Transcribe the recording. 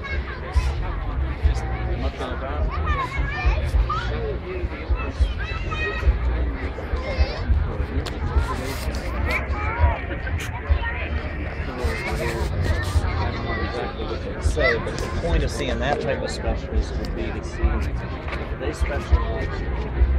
Just mucking about. Say, but the point of seeing that type of specialist would be to see if they specialize